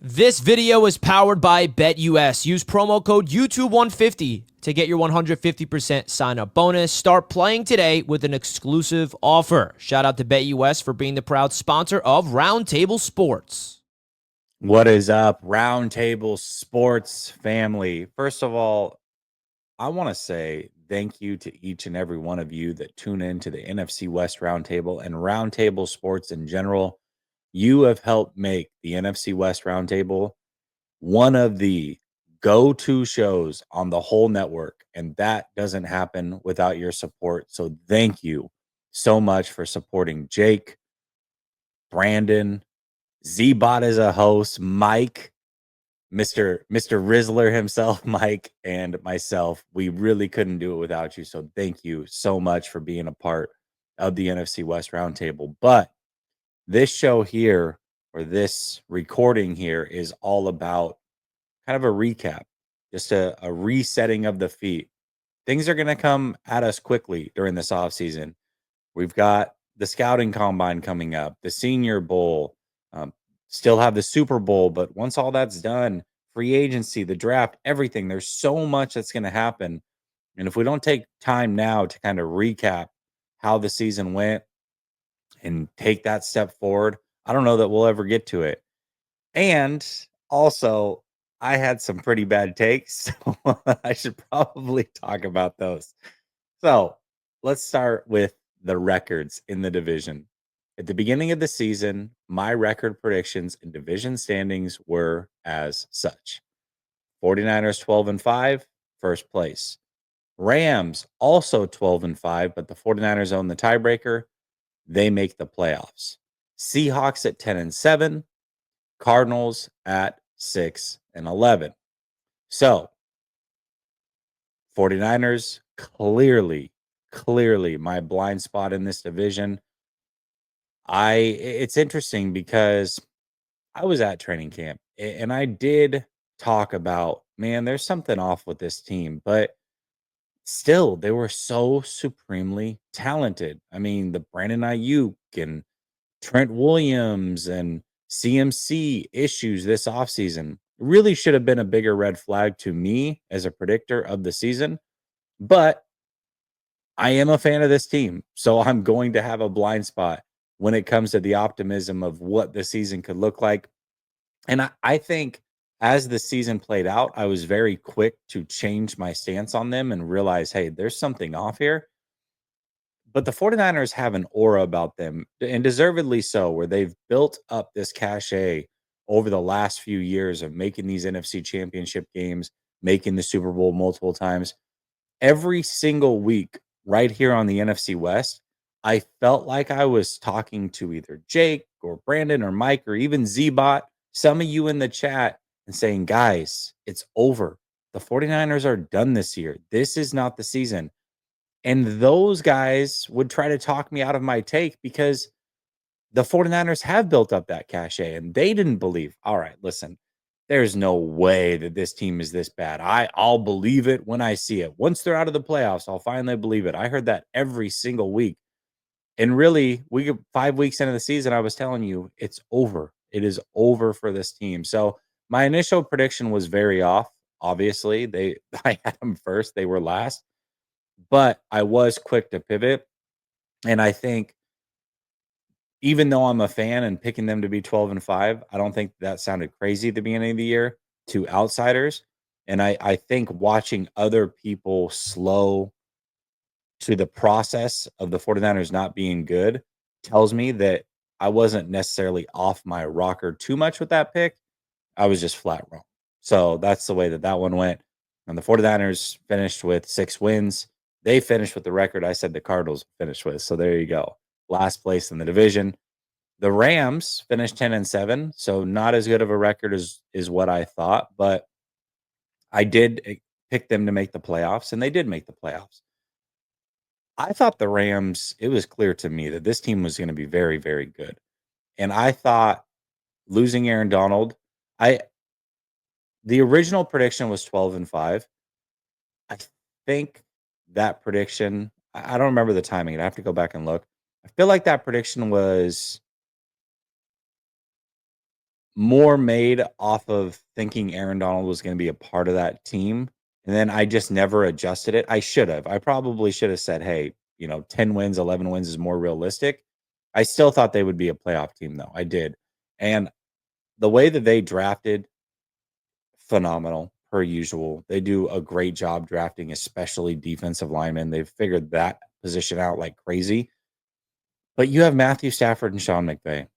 This video is powered by BetUS. Use promo code YouTube150 to get your 150% sign up bonus. Start playing today with an exclusive offer. Shout out to BetUS for being the proud sponsor of Roundtable Sports. What is up, Roundtable Sports family? First of all, I want to say thank you to each and every one of you that tune in to the NFC West Roundtable and Roundtable Sports in general. You have helped make the NFC West Roundtable one of the go-to shows on the whole network, and that doesn't happen without your support. So thank you so much for supporting Jake, Brandon, Z-Bot as a host, Mike, Mr. Rizzler himself, Mike, and myself. We really couldn't do it without you. So thank you so much for being a part of the NFC West Roundtable. But this show here, or this recording here, is all about kind of a recap, just a resetting of the feet. Things are going to come at us quickly during this offseason. We've got the scouting combine coming up, the Senior Bowl, still have the Super Bowl. But once all that's done, free agency, the draft, everything, there's so much that's going to happen. And if we don't take time now to kind of recap how the season went and take that step forward, I don't know that we'll ever get to it. And also, I had some pretty bad takes, so I should probably talk about those. So let's start with the records in the division. At the beginning of the season, my record predictions and division standings were as such: 49ers 12-5, first place. Rams also 12-5, but the 49ers own the tiebreaker. They make the playoffs. Seahawks at 10-7, Cardinals at 6-11. So 49ers clearly my blind spot in this division. It's interesting because I was at training camp and I did talk about, man, there's something off with this team, but still they were so supremely talented. I mean, the Brandon Ayuk and Trent Williams and CMC issues this offseason really should have been a bigger red flag to me as a predictor of the season. But I am a fan of this team, so I'm going to have a blind spot when it comes to the optimism of what the season could look like. And I think as the season played out, I was very quick to change my stance on them and realize, hey, there's something off here. But the 49ers have an aura about them, and deservedly so, where they've built up this cachet over the last few years of making these NFC championship games, making the Super Bowl multiple times. Every single week, right here on the NFC West, I felt like I was talking to either Jake or Brandon or Mike or even Z-Bot, some of you in the chat, and saying, guys, it's over. The 49ers are done this year. This is not the season. And those guys would try to talk me out of my take because the 49ers have built up that cachet and they didn't believe, all right, listen, there's no way that this team is this bad. I'll believe it when I see it. Once they're out of the playoffs, I'll finally believe it. I heard that every single week. And really, 5 weeks into the season, I was telling you, it's over. It is over for this team. So my initial prediction was very off. Obviously, I had them first, they were last. But I was quick to pivot. And I think even though I'm a fan and picking them to be 12-5, I don't think that sounded crazy at the beginning of the year to outsiders. And I think watching other people slow to the process of the 49ers not being good tells me that I wasn't necessarily off my rocker too much with that pick. I was just flat wrong. So that's the way that one went. And the 49ers finished with 6 wins. They finished with the record I said the Cardinals finished with. So there you go. Last place in the division. The Rams finished 10-7, so not as good of a record as is what I thought, but I did pick them to make the playoffs, and they did make the playoffs. I thought the Rams, it was clear to me that this team was going to be very, very good. And I thought losing Aaron Donald, the original prediction was 12-5. I think that prediction, I don't remember the timing. I have to go back and look. I feel like that prediction was more made off of thinking Aaron Donald was going to be a part of that team. And then I just never adjusted it. I should have. I probably should have said, hey, 10 wins, 11 wins is more realistic. I still thought they would be a playoff team, though. I did. And the way that they drafted, phenomenal per usual. They do a great job drafting, especially defensive linemen. They've figured that position out like crazy. But you have Matthew Stafford and Sean McVay.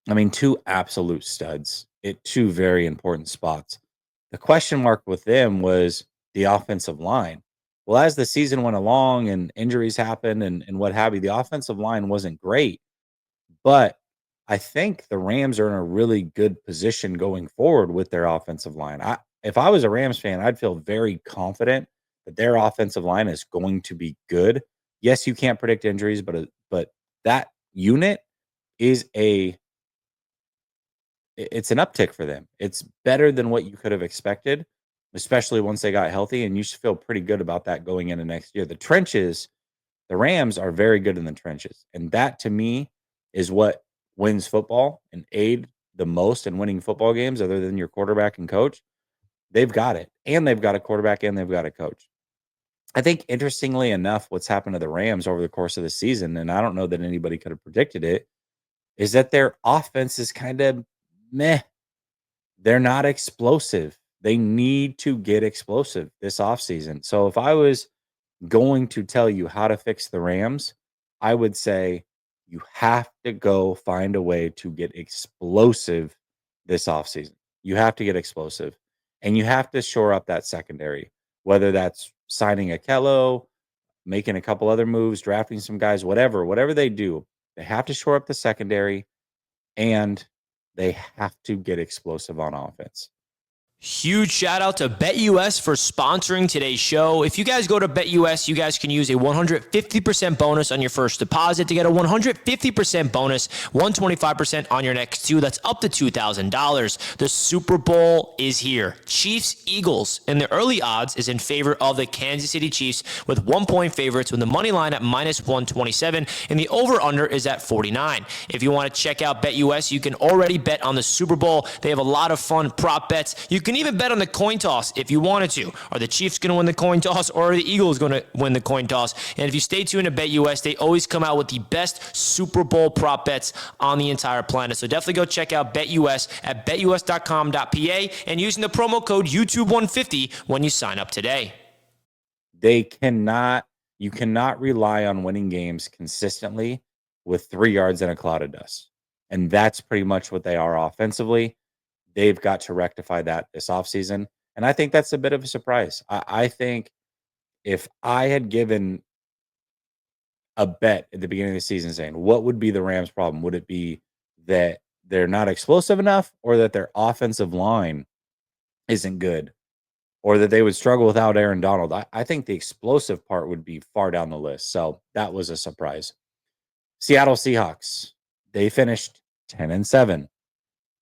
I mean, two absolute studs at two very important spots. The question mark with them was the offensive line. Well, as the season went along and injuries happened and what have you, the offensive line wasn't great. But I think the Rams are in a really good position going forward with their offensive line. If I was a Rams fan, I'd feel very confident that their offensive line is going to be good. Yes, you can't predict injuries, but that unit is it's an uptick for them. It's better than what you could have expected, especially once they got healthy, and you should feel pretty good about that going into next year. The Rams are very good in the trenches, and that to me is what wins football and aid the most in winning football games other than your quarterback and coach. They've got it, and they've got a quarterback and they've got a coach. I think interestingly enough, what's happened to the Rams over the course of the season, and I don't know that anybody could have predicted it, is that their offense is kind of meh. They're not explosive. They need to get explosive this offseason. So if I was going to tell you how to fix the Rams, I would say you have to go find a way to get explosive this offseason. You have to get explosive. And you have to shore up that secondary, whether that's signing a Kello, making a couple other moves, drafting some guys, whatever they do, they have to shore up the secondary and they have to get explosive on offense. Huge shout out to BetUS for sponsoring today's show. If you guys go to BetUS, you guys can use a 150% bonus on your first deposit to get a 150% bonus, 125% on your next two. That's up to $2,000. The Super Bowl is here. Chiefs Eagles, and the early odds is in favor of the Kansas City Chiefs with 1-point favorites with the money line at -127, and the over-under is at 49. If you want to check out BetUS, you can already bet on the Super Bowl. They have a lot of fun prop bets. You can even bet on the coin toss if you wanted to. Are the Chiefs going to win the coin toss, or are the Eagles going to win the coin toss? And if you stay tuned to BetUS, they always come out with the best Super Bowl prop bets on the entire planet. So definitely go check out BetUS at betus.com.pa and using the promo code YouTube150 when you sign up today. You cannot rely on winning games consistently with 3 yards and a cloud of dust. And that's pretty much what they are offensively. They've got to rectify that this offseason. And I think that's a bit of a surprise. I think if I had given a bet at the beginning of the season saying, what would be the Rams' problem? Would it be that they're not explosive enough, or that their offensive line isn't good, or that they would struggle without Aaron Donald? I think the explosive part would be far down the list. So that was a surprise. Seattle Seahawks, they finished 10-7.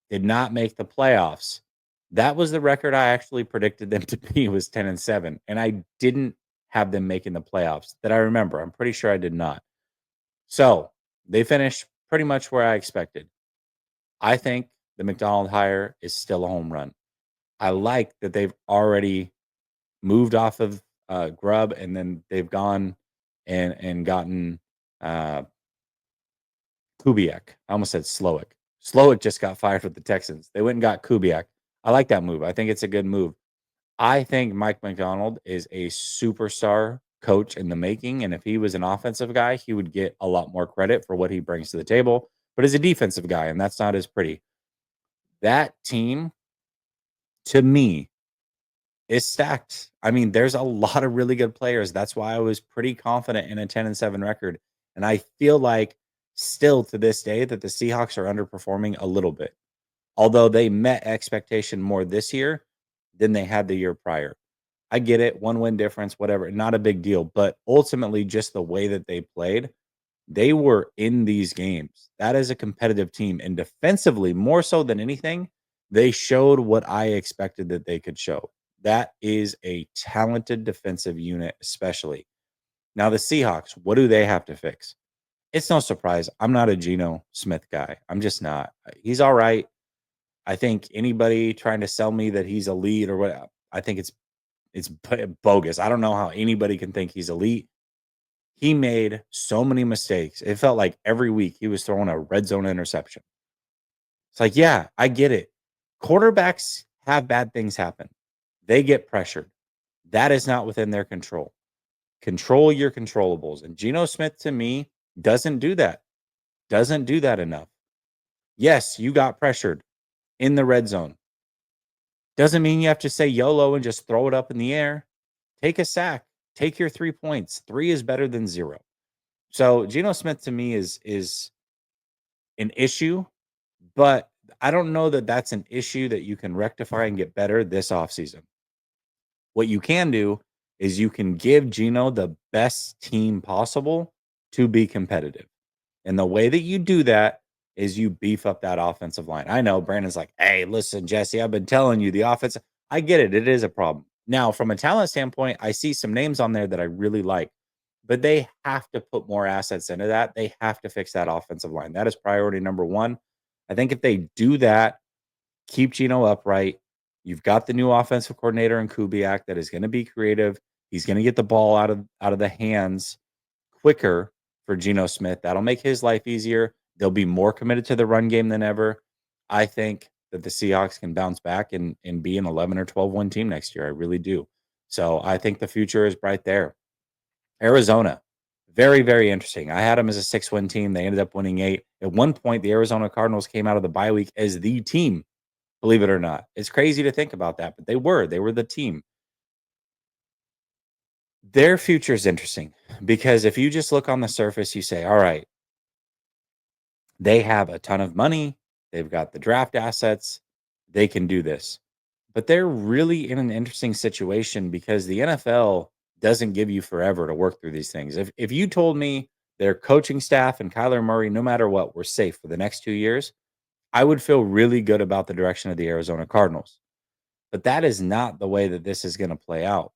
Did not make the playoffs. That was the record I actually predicted them to be, was 10-7. And I didn't have them making the playoffs that I remember. I'm pretty sure I did not. So they finished pretty much where I expected. I think the McDonald hire is still a home run. I like that they've already moved off of Grubb, and then they've gone and gotten Kubiak. I almost said Slowick. Slowick just got fired with the Texans. They went and got Kubiak. I like that move. I think it's a good move. I think Mike McDonald is a superstar coach in the making, and if he was an offensive guy, he would get a lot more credit for what he brings to the table. But as a defensive guy, and that's not as pretty. That team, to me, is stacked. I mean, there's a lot of really good players. That's why I was pretty confident in a 10-7 record. And I feel like still to this day that the Seahawks are underperforming a little bit, although they met expectation more this year than they had the year prior. I get it, 1-win difference, whatever, not a big deal. But ultimately, just the way that they played, they were in these games. That is a competitive team. And defensively, more so than anything, they showed what I expected that they could show. That is a talented defensive unit, especially. Now, the Seahawks, what do they have to fix? It's no surprise. I'm not a Geno Smith guy. I'm just not. He's all right. I think anybody trying to sell me that he's elite or what, I think it's bogus. I don't know how anybody can think he's elite. He made so many mistakes. It felt like every week he was throwing a red zone interception. It's like, yeah, I get it. Quarterbacks have bad things happen. They get pressured. That is not within their control. Control your controllables. And Geno Smith, to me, doesn't do that. Doesn't do that enough. Yes, you got pressured in the red zone. Doesn't mean you have to say YOLO and just throw it up in the air. Take a sack. Take your 3 points. 3 is better than 0. So Geno Smith to me is an issue, but I don't know that that's an issue that you can rectify and get better this offseason. What you can do is you can give Geno the best team possible to be competitive. And the way that you do that is you beef up that offensive line. I know Brandon's like, hey, listen, Jesse, I've been telling you the offense. I get it. It is a problem. Now, from a talent standpoint, I see some names on there that I really like, but they have to put more assets into that. They have to fix that offensive line. That is priority number one. I think if they do that, keep Geno upright. You've got the new offensive coordinator in Kubiak that is going to be creative. He's going to get the ball out of the hands quicker for Geno Smith. That'll make his life easier. They'll be more committed to the run game than ever. I think that the Seahawks can bounce back and be an 11 or 12-win team next year. I really do. So I think the future is bright there. Arizona, very, very interesting. I had them as a 6-win team. They ended up winning 8. At one point, the Arizona Cardinals came out of the bye week as the team, believe it or not. It's crazy to think about that, but they were the team. Their future is interesting because if you just look on the surface, you say, all right, they have a ton of money. They've got the draft assets. They can do this. But they're really in an interesting situation because the NFL doesn't give you forever to work through these things. If you told me their coaching staff and Kyler Murray, no matter what, were safe for the next 2 years, I would feel really good about the direction of the Arizona Cardinals. But that is not the way that this is going to play out.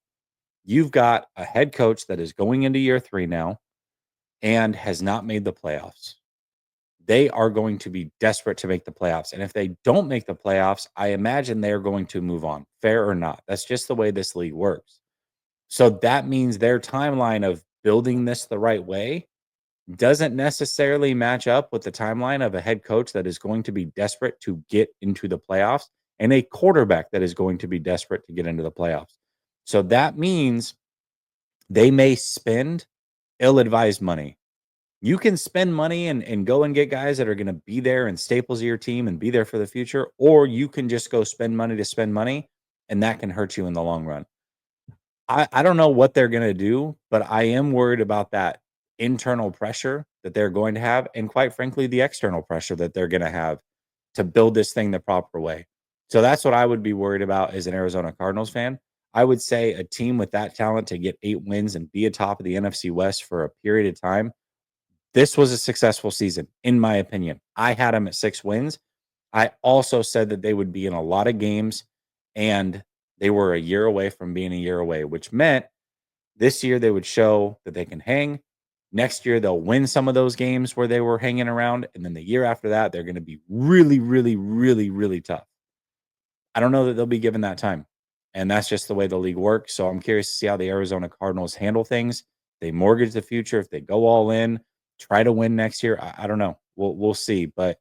You've got a head coach that is going into year 3 now and has not made the playoffs. They are going to be desperate to make the playoffs. And if they don't make the playoffs, I imagine they're going to move on, fair or not. That's just the way this league works. So that means their timeline of building this the right way doesn't necessarily match up with the timeline of a head coach that is going to be desperate to get into the playoffs and a quarterback that is going to be desperate to get into the playoffs. So that means they may spend ill-advised money. You can spend money and go and get guys that are going to be there and staples of your team and be there for the future, or you can just go spend money to spend money, and that can hurt you in the long run. I don't know what they're going to do, but I am worried about that internal pressure that they're going to have, and quite frankly, the external pressure that they're going to have to build this thing the proper way. So that's what I would be worried about as an Arizona Cardinals fan. I would say a team with that talent to get 8 wins and be atop of the NFC West for a period of time, this was a successful season, in my opinion. I had them at 6 wins. I also said that they would be in a lot of games, and they were a year away from being a year away, which meant this year they would show that they can hang. Next year, they'll win some of those games where they were hanging around. And then the year after that, they're going to be really, really, really, really tough. I don't know that they'll be given that time. And that's just the way the league works. So I'm curious to see how the Arizona Cardinals handle things. They mortgage the future. If they go all in, try to win next year. I don't know. We'll see. But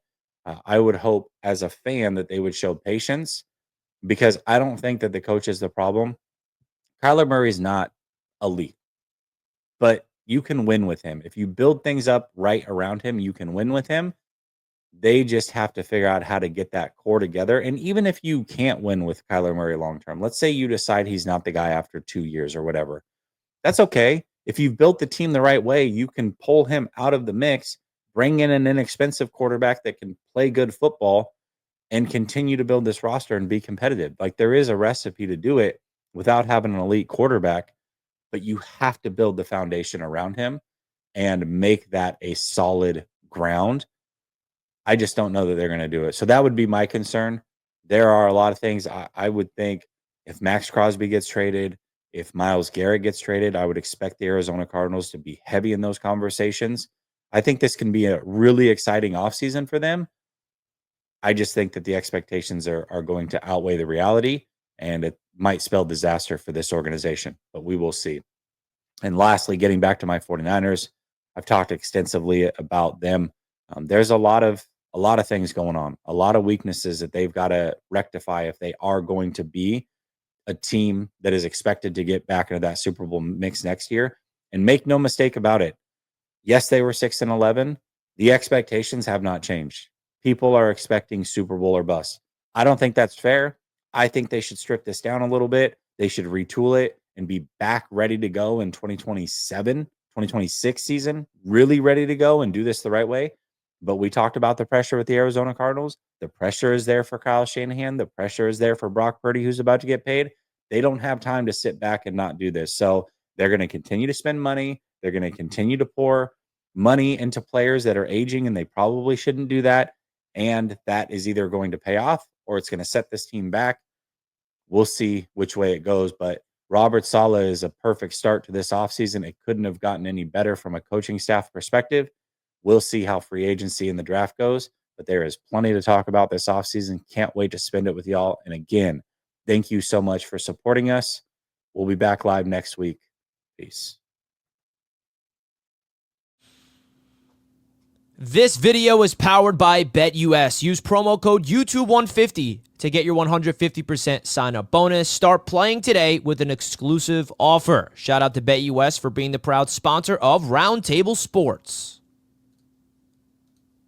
I would hope as a fan that they would show patience because I don't think that the coach is the problem. Kyler Murray's not elite, but you can win with him. If you build things up right around him, you can win with him. They just have to figure out how to get that core together. And even if you can't win with Kyler Murray long term, let's say you decide he's not the guy after 2 years or whatever, that's okay. If you've built the team the right way, you can pull him out of the mix, bring in an inexpensive quarterback that can play good football, and continue to build this roster and be competitive. Like there is a recipe to do it without having an elite quarterback, but you have to build the foundation around him and make that a solid ground. I just don't know that they're going to do it. So that would be my concern. There are a lot of things I would think if Max Crosby gets traded, if Myles Garrett gets traded, I would expect the Arizona Cardinals to be heavy in those conversations. I think this can be a really exciting offseason for them. I just think that the expectations are going to outweigh the reality, and it might spell disaster for this organization, but we will see. And lastly, getting back to my 49ers, I've talked extensively about them. There's a lot of things going on, a lot of weaknesses that they've got to rectify if they are going to be a team that is expected to get back into that Super Bowl mix next year. And make no mistake about it, yes, they were 6-11. The expectations have not changed. People are expecting Super Bowl or bust. I don't think that's fair. I think they should strip this down a little bit. They should retool it and be back ready to go in 2027, 2026 season, really ready to go and do this the right way. But we talked about the pressure with the Arizona Cardinals. The pressure is there for Kyle Shanahan. The pressure is there for Brock Purdy, who's about to get paid. They don't have time to sit back and not do this. So they're going to continue to spend money. They're going to continue to pour money into players that are aging, and they probably shouldn't do that. And that is either going to pay off or it's going to set this team back. We'll see which way it goes. But Robert Saleh is a perfect start to this offseason. It couldn't have gotten any better from a coaching staff perspective. We'll see how free agency and the draft goes. But there is plenty to talk about this offseason. Can't wait to spend it with y'all. And again, thank you so much for supporting us. We'll be back live next week. Peace. This video is powered by BetUS. Use promo code YouTube150 to get your 150% sign-up bonus. Start playing today with an exclusive offer. Shout out to BetUS for being the proud sponsor of Roundtable Sports.